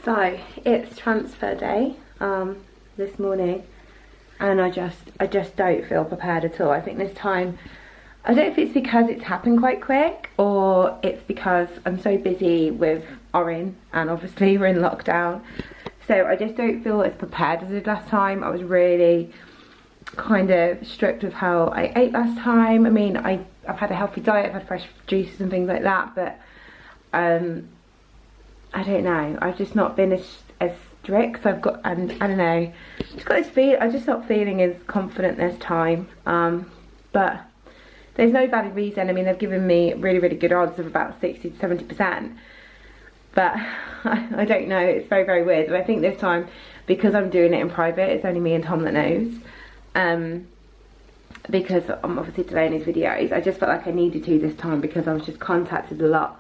So it's transfer day this morning, and I just don't feel prepared at all. I think this time, I don't know if it's because it's happened quite quick or it's because I'm so busy with Orin and obviously we're in lockdown, so I just don't feel as prepared as I did last time. I was really kind of strict with how I ate last time. I mean, I've had a healthy diet, I've had fresh juices and things like that, but I don't know, I've just not been as strict. So I've got, and I don't know, just got this feel, I'm just not feeling as confident this time. But there's no valid reason. I mean, they've given me really, really good odds of about 60 to 70%. But I don't know, it's very, very weird. And I think this time, because I'm doing it in private, it's only me and Tom that knows. Because I'm obviously delaying these videos, I just felt like I needed to this time because I was just contacted a lot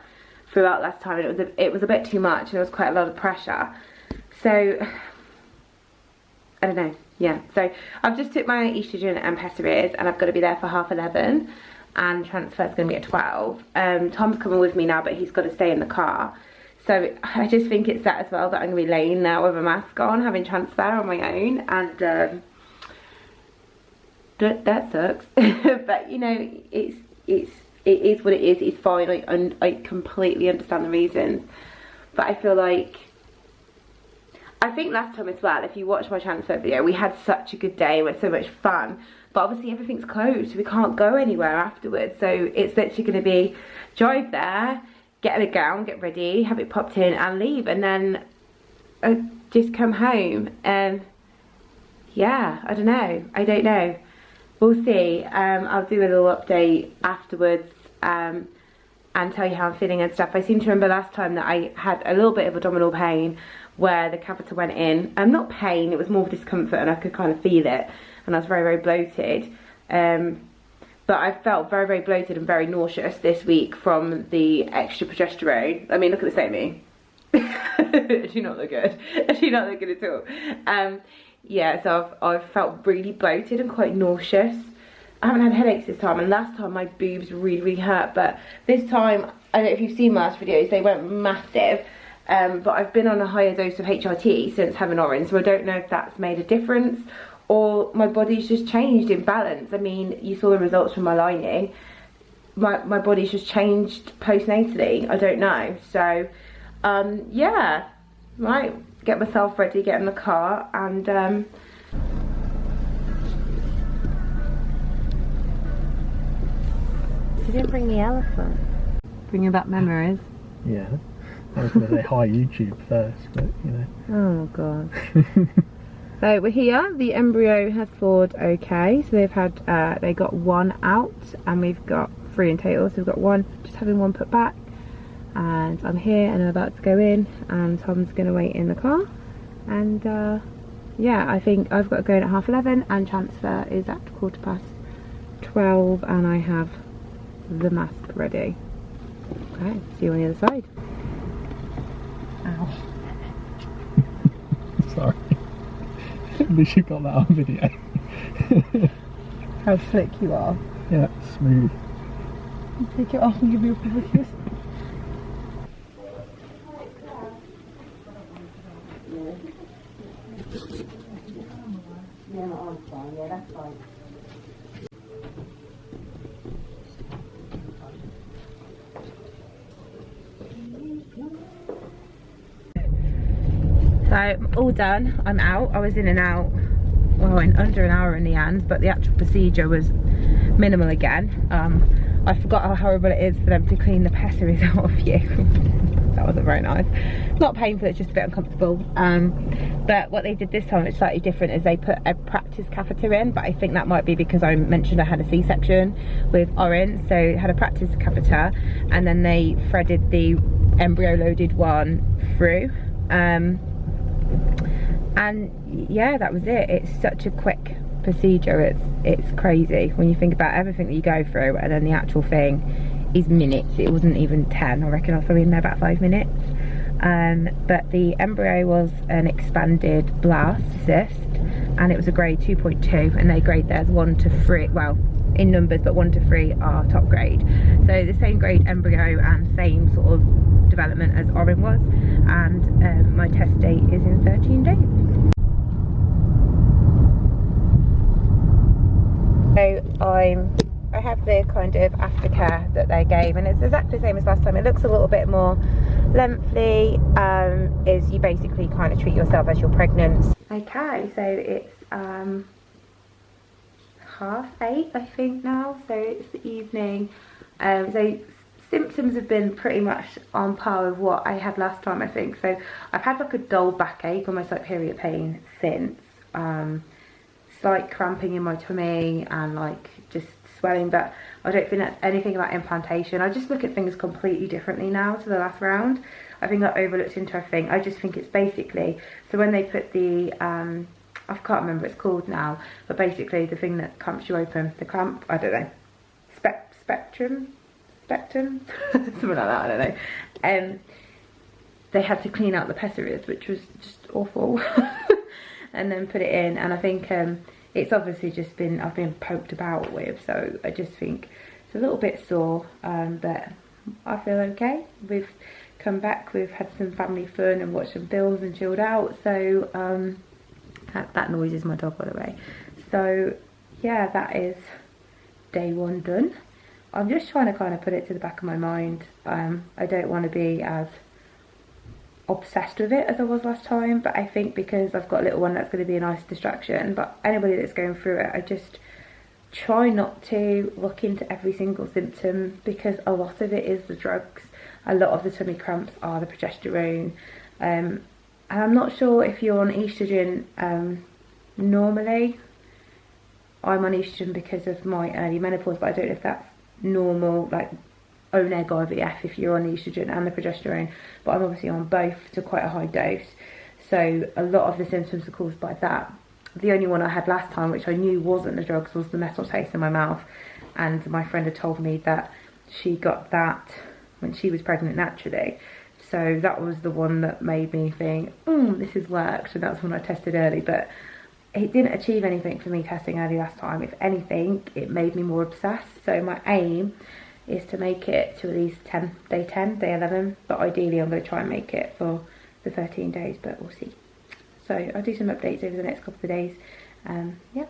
throughout last time, and it was a bit too much, and there was quite a lot of pressure. So I don't know, yeah. So I've just took my estrogen and pessaries, and I've got to be there for 11:30, and transfer's going to be at 12. Tom's coming with me now, but he's got to stay in the car. So I just think it's that as well, that I'm going to be laying there with a mask on, having transfer on my own, and that sucks. But you know, it is what it is. It's fine. I completely understand the reasons, but I feel like, I think last time as well, if you watch my transfer video, we had such a good day, we had so much fun, but obviously everything's closed, so we can't go anywhere afterwards. So it's literally going to be drive there, get a gown, get ready, have it popped in and leave, and then just come home. Yeah, I don't know, we'll see. I'll do a little update afterwards and tell you how I'm feeling and stuff. I seem to remember last time that I had a little bit of abdominal pain where the catheter went in. Not pain, it was more discomfort, and I could kind of feel it, and I was very, very bloated. But I felt very, very bloated and very nauseous this week from the extra progesterone. I mean, look at the state of me. She not look good. She not look good at all. Yeah, so I've felt really bloated and quite nauseous. I haven't had headaches this time, and last time my boobs really, really hurt, but this time, I don't know if you've seen my last videos, they went massive. But I've been on a higher dose of HRT since having Orin, so I don't know if that's made a difference or my body's just changed in balance. I mean, you saw the results from my lining. My body's just changed postnatally. I don't know. So, yeah, right, get myself ready, get in the car, and you didn't bring the elephant. Bringing back memories. Yeah. I was going to say hi YouTube first, but you know. Oh god. So we're here. The embryo has thawed okay. So they've had, they got one out, and we've got 3 in total. So we've got one, just having one put back. And I'm here, and I'm about to go in, and Tom's going to wait in the car. And yeah, I think I've got to go in at 11:30, and transfer is at 12:15, and I have the mask ready. Okay, see you on the other side. Ow. Sorry. At least you got that on video. How slick you are. Yeah, smooth. Take it off and give me a proper kiss. Yeah, my arm's fine. Yeah, that's fine. So I'm all done, I'm out. I was in and out, well, in under an hour in the end, but the actual procedure was minimal again. I forgot how horrible it is for them to clean the pessaries out of you. That wasn't very nice. Not painful, it's just a bit uncomfortable. But what they did this time, it's slightly different, is they put a practice catheter in, but I think that might be because I mentioned I had a C-section with Orin, so I had a practice catheter, and then they threaded the embryo loaded one through. And yeah, that was it. It's such a quick procedure, it's crazy when you think about everything that you go through, and then the actual thing is minutes. It wasn't even 10, I reckon I was probably in there about 5 minutes. But the embryo was an expanded blastocyst, and it was a grade 2.2, and they grade theirs 1 to 3, well, in numbers, but 1 to 3 are top grade. So the same grade embryo and same sort of development as Orin was, and my test date is in 13 days. So I have the kind of aftercare that they gave, and it's exactly the same as last time. It looks a little bit more lengthy, is you basically kind of treat yourself as you're pregnant. Okay, so it's 8:30 I think now, so it's the evening. So symptoms have been pretty much on par with what I had last time, I think. So I've had like a dull backache, almost like period pain since, slight cramping in my tummy and like just swelling, but I don't think that's anything about implantation. I just look at things completely differently now to the last round. I think I overlooked into everything. I just think it's basically, so when they put the I can't remember what it's called now, but basically the thing that clamps you open, the clamp, I don't know, spectrum, something like that, I don't know. They had to clean out the pessaries, which was just awful, and then put it in, and I think it's obviously just been, I've been poked about with, so I just think it's a little bit sore, but I feel okay. We've come back, we've had some family fun and watched some films and chilled out, so that noise is my dog, by the way. So yeah, that is day one done. I'm just trying to kind of put it to the back of my mind. I don't want to be as obsessed with it as I was last time, but I think because I've got a little one, that's going to be a nice distraction. But anybody that's going through it, I just try not to look into every single symptom, because a lot of it is the drugs, a lot of the tummy cramps are the progesterone, and I'm not sure if you're on estrogen. Normally I'm on estrogen because of my early menopause, but I don't know if that's normal, like ONEG IVF, if you're on estrogen and the progesterone, but I'm obviously on both to quite a high dose, so a lot of the symptoms are caused by that. The only one I had last time, which I knew wasn't the drugs, was the metal taste in my mouth, and my friend had told me that she got that when she was pregnant naturally, so that was the one that made me think, this has worked, and that's when I tested early. But it didn't achieve anything for me testing early last time. If anything, it made me more obsessed. So my aim is to make it to at least day 10, day 11, but ideally I'm going to try and make it for the 13 days, but we'll see. So I'll do some updates over the next couple of days. Yeah.